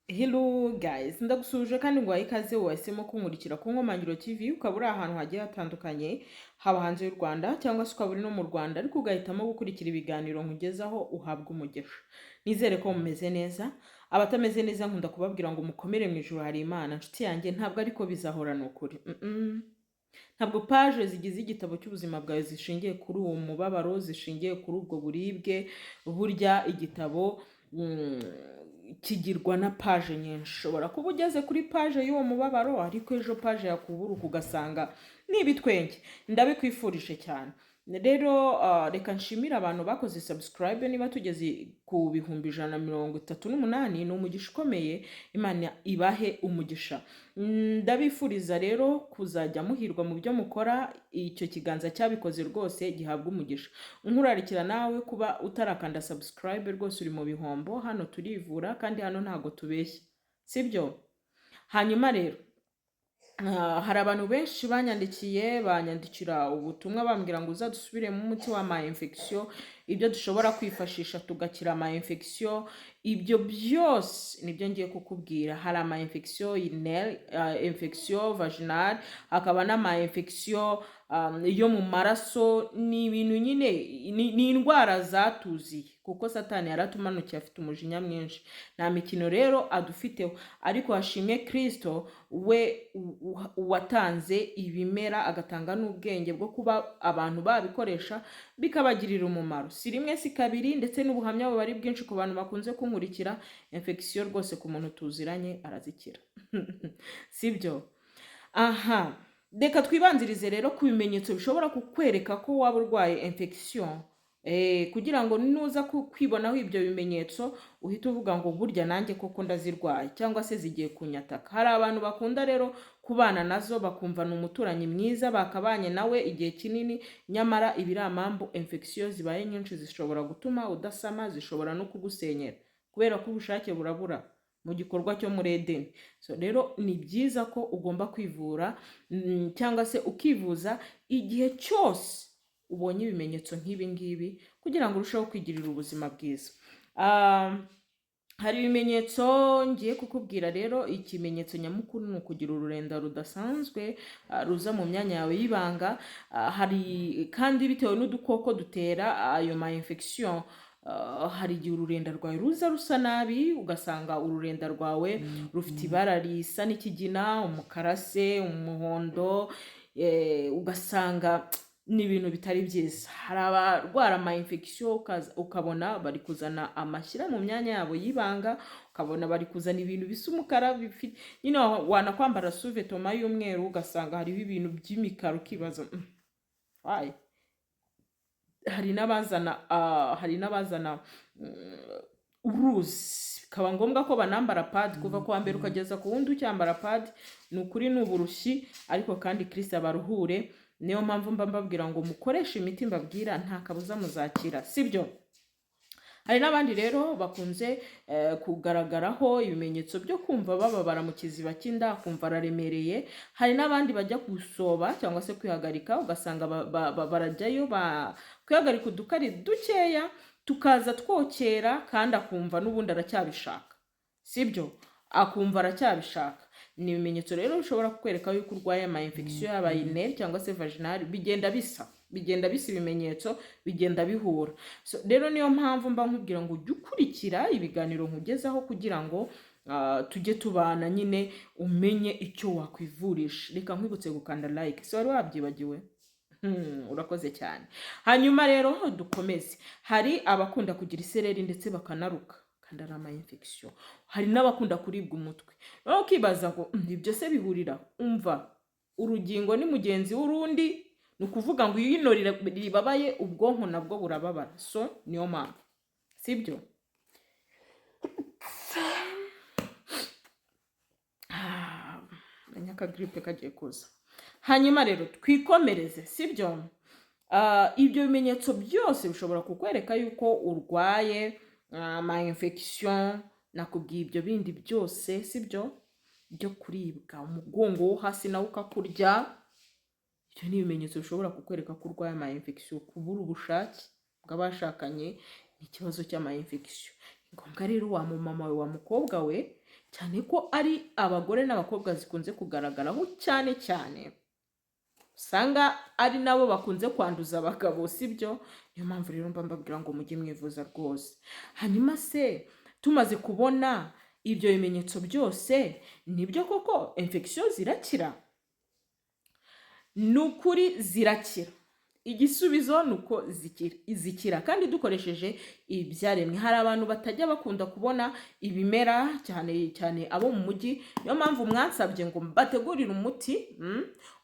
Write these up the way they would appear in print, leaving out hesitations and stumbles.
Hello guys, ndagusuje kandi ngo ikaze wahisemo kunkurikira ku Nkomangiro TV, ukaba uri ahantu hagiye hatandukanye haba hanze y'u Rwanda cyangwa se ukaba uri no mu Rwanda ariko ugahitamo gukurikira ibiganiro nkugezaho uhabwa umugisha. Nizere ko mumeze neza, abatameze neza nkunda kubabwira ngo mukomere mu ijuru hari Imana. Nshuti yanjye ntabwo ariko bizahorana ukuri. Ntabwo paje zigize igitabo cy'ubuzima bwawe zishingiye kuri uwo mubabaro, zishingiye kuri ubwo buribwe. Burya igitabo kigirwa na paje nyinshi. Ushobora kuba ugeze kuri paje y'uwo mubabaro ariko ejo paje yakuburuka ugasanga ni ibitwenge. Ndabikwifurije cyane. Rero reka nshimire abantu bakoze subscribe, niba tugeze ku bihumbi 138, ni umugisha ukomeye. Imana ibahe umugisha. Ndabifuriza rero kuzajya muhirwa mu byo mukora, icyo kiganza cyabikoze rwose gihabwa umugisha. Nkurarikira nawe kuba utarakanda subscribe rwose uri mu bihombo. Hano turivura kandi hano ntago tubeshya, sibyo? Hanyuma rero hari abantu benshi banyandikira ubutumwa bambwira ngo uzadusubiremo umuti wa ma infection, ibyo dushobora kwifashisha tugakira ama infection. Ibyo byose nibyo ngiye kukubwira. Hari ama infection urinary, infection vaginal, hakaba n'ama infection yo mu maraso. Ni ibintu nyine ni indwara zatuziye kuko Satani yaratumanukiye afite umujinya mwinshi. Nta mikino rero adufiteho, ariko hashimwe Kristo we watanze ibimera agatanga n'ubwenge bwo kuba abantu babikoresha bikabagirira umumaro. Si rimwe si kabiri, ndetse n'ubuhamya bari bwinshi ku bantu bakunze kunkurikira. Infection rwose ku muntu tuziranye arazikira. Sibyo? Aha, reka twibanzirize rero ku bimenyetso bishobora kukwereka ko waba urwaye infection. Kugira ngo nuza kwibonaho ibyo bimenyetso uhita uvuga ngo burya nanjye koko ndazirwaye cyangwa se zigiye kunyataka. Hari abantu bakunda rero kubana nazo bakumva ni umuturanyi mwiza, bakabanye nawe igihe kinini, nyamara ibiramambu infection zibaye nyinshi zishobora gutuma udasama, zishobora no kugusenyera kubera ko ubushake burabura mu gikorwa cyo muri Edeni. So rero ni byiza ko ugomba kwivura cyangwa se ukivuza igihe cyose ubonye ibimenyetso nk'ibi ngibi kugira ngo urusheho kwigirira ubuzima bwiza. Hari ibimenyetso ngiye kukubwira rero. Ikimenyetso nyamukuru ni ukugira ururenda rudasanzwe ruza mu myanya yawe y'ibanga. Hari kandi bitewe n'udukoko dutera ayo ma infection, hari igihe ururenda rwawe ruza rusa nabi, ugasanga ururenda rwawe rufite ibara risa n'ikigina, umukara se, umuhondo, ugasanga ni ibintu bitari byiza. Hari abarwara ama infection ukabona bari kuzana amashyira mu myanya yabo y'ibanga, ukabona bari kuzana ibintu bisa umukara bifite nyine, wanakwambara suvetoma y'umweru ugasanga hariho ibintu by'imikara ukibaza why. Hari n'abazana uruzi, bikaba ngombwa ko banambara pad kuva ku wa mbere ukageza ku wundi ucyambara pad. Ni ukuri ni uburushyi, ariko kandi Kristo abaruhure. Niyo mpamvu mbabwira ngo mukoreshe imiti mbabwira, nta kabuza muzakira, sibyo? Hari n'abandi rero bakunze kugaragaraho ibimenyetso byo kumva bababara mu kiziba cy'inda, kumva araremereye. Hari n'abandi bajya gusoba cyangwa se kwihagarika, ugasanga barajyayo kwihagarika udukari dukeya tukaza twokera, kandi akumva n'ubundi aracyabishaka, sibyo? Akumva aracyabishaka. Ni ibimenyetso rero bishobora kukwereka yuko urwaye ama infection yaba urinary cyangwa se vaginal. Bigenda bisa ibimenyetso, bigenda bihura. So rero niyo mpamvu mba nkubwira ngo ujye ukurikira ibiganiro nkugezaho kugira ngo tujye tubana nyine umenye icyo wakwivurisha. Reka nkwibutse gukanda like, so wari wabyibagiwe? Urakoze cyane. Hanyuma rero dukomeze. Hari abakunda kugira isereri ndetse bakanaruka kandi ari ama infection. Hari n'abakunda kuribwa umutwe. Rero ukibaza ngo ibyo se bihurira? Umva, urugingo ni mugenzi w'urundi. Ni ukuvuga ngo iyo ino ribabaye ubwonko nabwo burababara. So niyo mpamvu, sibyo? Nyaka gripe kagiye kuza. Hanyuma rero twikomereze, sibyo? Ibyo bimenyetso byose bishobora kukwereka yuko urwaye ama infection. Nakubwiye ibyo bindi byose, sibyo? Byo kuribwa umugongo wo hasi nawe ukakurya. Ibyo ni ibimenyetso bishobora kukwereka ko urwaye ama infection. Kubura ubushake bw'abashakanye ni ikibazo cy'ama infection. ngombwa rero wa mumama we wa mukobwa we, cyane ko ari abagore n'abakobwa zikunze kugaragaraho cyane cyane, usanga ari nabo bakunze kwanduza abagabo, sibyo? Niyo mpamvu rero mba mbabwira ngo mujye mwivuza rwose. Hanyuma se tumaze kubona ibyo bimenyetso byose, nibyo koko infection zirakira? Nukuri zirakira. Igisubizo nuko zikira kandi dukoresheje ibyaremwe. Hari abantu batajya bakunda kubona ibimera cyane cyane abo mu mujyi, niyo mpamvu mwansabye ngo bategurire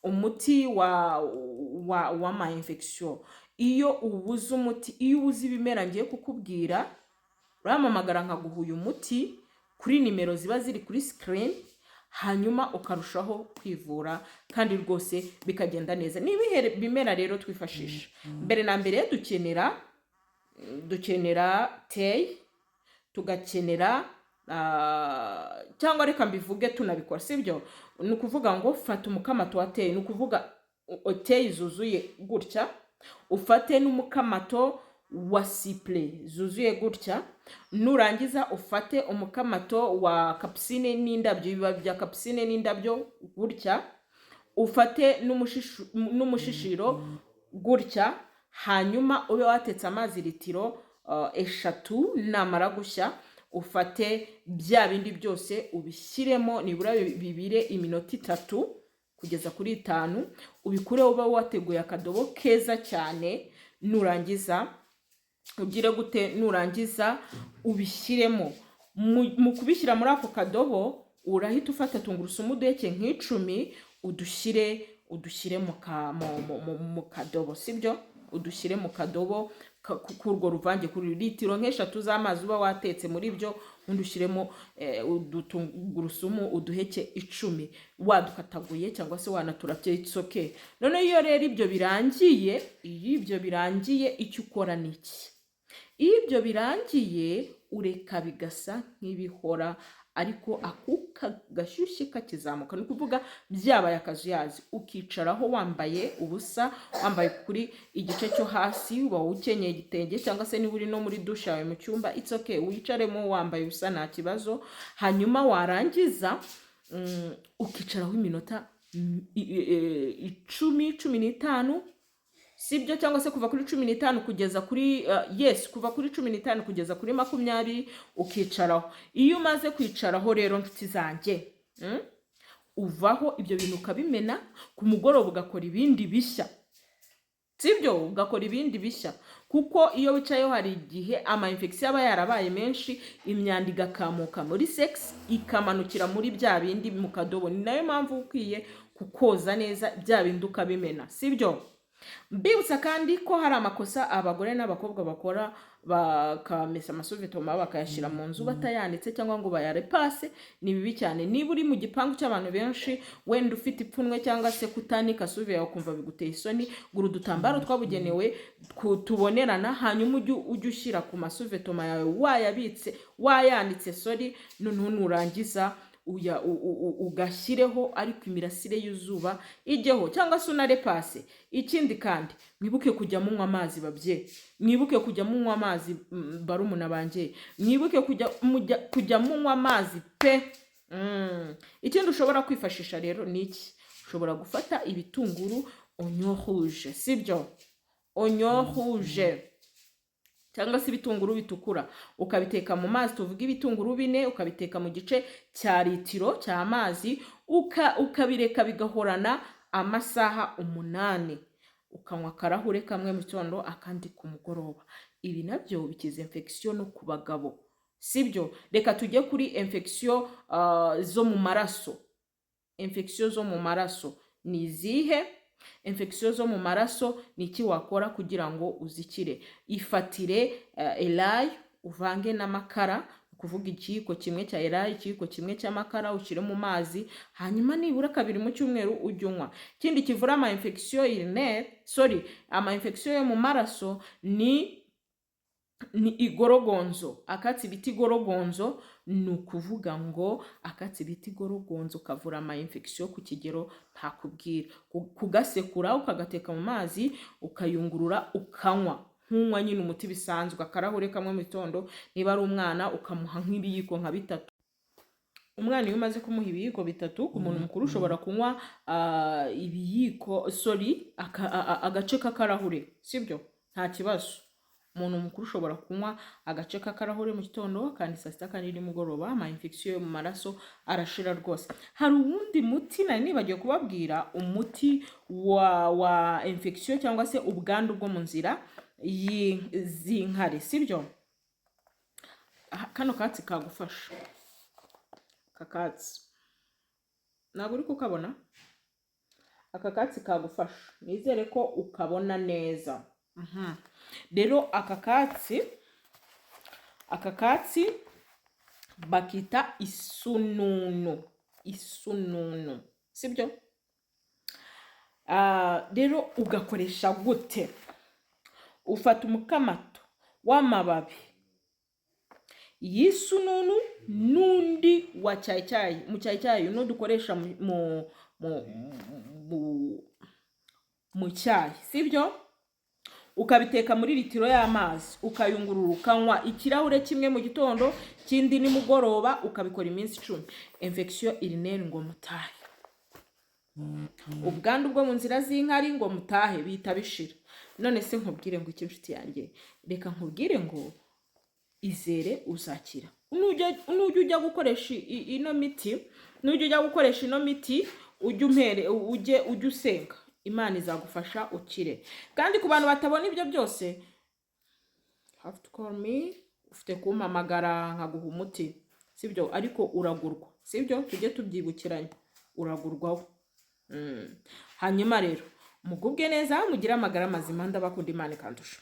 umuti wa ma infection. Iyo ubuze umuti, iyo ubuze ibimera ngiye kukubwira, uramamagara nkaguha uyu muti kuri nimero ziba ziri kuri screen, hanyuma ukarushaho kwivura kandi rwose bikagenda neza. Nibihe bimera rero twifashisha? Mbere na mbere dukenera tey, tugakenera cyangwa reka mbivuge tunabikora, sibyo? Ni ukuvuga ngo fata umukamato wa tey, ni ukuvuga tey zuzuye gutya, ufate n'umukamato wa siple zuzuye gutya, nurangiza ufate umukamato wa kapusine n'indabyo, ibibabi bya kapusine n'indabyo gutya, ufate n'umushishiro gutya, hanyuma ube watetse amazi litiro 3, namara gushya ufate bya bindi byose ubishyiremo nibura bibire iminota 3 kugeza kuri 5, ubikure ube wateguye akadobo keza cyane. Nurangiza ugire gute? Nurangiza ubishyiremo. Mu kubishyira muri ako kadobo urahita ufata tungurusumu duheke nk'10 udushyire mu kadobo, sibyo? Udushyire mu kadobo kurwo ruvange kuri litiro nk'eshatu z'amazi uba watetse muri byo, undushyiremo udutungurusumu uduheke 10 wadukataguye cyangwa se wanaturabye, it's okay. None iyo rero ibyo birangiye icyo ukora niki? Iyo ibyo birangiye ureka bigasa nk'ibihora, ariko akuka gashyushye kakizamuka, ni ukuvuga byabaye akazuyazi. Ukicaraho wambaye ubusa, wambaye kuri igice cyo hasi, uba ukenyeye igitenge cyangwa se niba uri no muri dushe yawe mu cyumba, it's okay, wicaremo wambaye ubusa nta kibazo. Hanyuma warangiza ukicaraho iminota 10-15, sibyo? Cyangwa se kuva kuri 15 kugeza kuri kuva kuri 15 kugeza kuri 20 ukicaraho. Iyo umaze kwicaraho rero nshuti zanjye, uvaho ibyo bintu ukabimena, ku mugoroba ugakora ibindi bishya, sibyo? Ugakora ibindi bishya, kuko iyo wicayeho hari igihe ama infection aba yarabaye menshi, imyanda igakamuka muri sex ikamanukira muri bya bindi mu kadobo. Ni nayo mpamvu ukwiye kukoza neza bya bindi ukabimena, sibyo? Mbibutsa kandi ko hari amakosa abagore n'abakobwa bakora, bakamesa amasuvetoma bakayashyira mu nzu batayanitse cyangwa ngo bayarepase. Ni bibi cyane. Niba uri mu gipangu cy'abantu benshi, wenda ufite ipfunwe cyangwa se kutanika suve yawe ukumva biguteye isoni, gura udutambaro twabugenewe tubonerana, hanyuma ujye ushyira ku masuvetoma yawe wayabitse, wayanitse, noneho nurangiza ugashyireho, ariko imirasire y'uzuba ijyeho, cyangwa se unarepase. Ikindi kandi mwibuke kujya munywa amazi babye, mwibuke kujya munywa amazi barumuna banjye, mwibuke kujya munywa amazi pe. Ikindi ushobora kwifashisha rero ni iki? Ushobora gufata ibitunguru oignon rouge, sibyo? Oignon rouge cyangwa se ibitunguru bitukura, ukabiteka mu mazi, tuvuga ibitunguru 4, ukabiteka mu gice cya litiro cy'amazi, ukabireka bigahorana amasaha 8, ukanywa akarahure kamwe mu gitondo akandi ku mugoroba. Ibi nabyo bikiza infection no ku bagabo, sibyo? Reka tujye kuri infection zo mu maraso. Infection zo mu maraso ni izihe? Infection zo mu maraso ni iki wakora kugira ngo uzikire? Ifatire elayo uvange n'amakara, kuvuga ikiyiko kimwe cya elayo, ikiyiko kimwe cy'amakara ushyire mu mazi, hanyuma nibura 2 mu cyumweru ujye unywa. Ikindi kivura ama infection ama infection yo mu maraso ni igorogonzo. Akatsi biti igorogonzo, ni ukuvuga ngo akatsi biti igorogonzo kavura ama infection ku kigero ntakubwira. Kugasekura ukagateka mu mazi ukayungurura ukanywa. nk'unywa nyine umuti bisanzwe, akarahure kamwe mu gitondo. Niba ari umwana ukamuha nk'ibiyiko nka bitatu. Umwana iyo umaze kumuha ibiyiko bitatu, ku muntu mukuru ushobora kunywa agace k'akarahure, sibyo? Nta kibazo. Umuntu mukuru ushobora kunywa agace k'akarahure mu gitondo, kandi saa sita, kandi nimugoroba. Ama infection yo mu maraso arashira rwose. Hari uwundi muti nari nibagiye kubabwira, umuti wa infection cyangwa se ubwandu bwo mu nzira z'inkari, sibyo? Kano katsi kagufasha. Akakatsi ntabwo uri kukabona? Aka katsi kagufasha, nizere ko ukabona neza. Rero aka katsi bakita isununu, sibyo? Rero ugakoresha gute? Ufata umukamato w'amababi y'isununu n'undi wa cyayicyayi. Mu cyayicyayi dukoresha mu cyayi, sibyo? Ukabiteka muri litiro y'amazi, ukayungurura, ukanywa ikirahure kimwe mu gitondo, kindi nimugoroba, ukabikora iminsi 10. Infection urinaire ngo mutahe. Ubwandu bwo mu nzira z'inkari ngo mutahe, bihita bishira. None se nkubwire ngo iki nshuti yanjye? Reka nkubwire ngo izere uzakira. Nujya ujya gukoresha ino miti, ujye usenga, Imana izagufasha ukire. Kandi ku bantu batabona ibyo byose, have to call me, ufite kumpamagara nkaguha umuti, sibyo? Ariko uragurwa, sibyo? Tujye tubyibukiranya, uragurwaho. Hanyuma rero mugubwe neza, mugire amagara mazima. Ndabakunda, Imana ikandusha.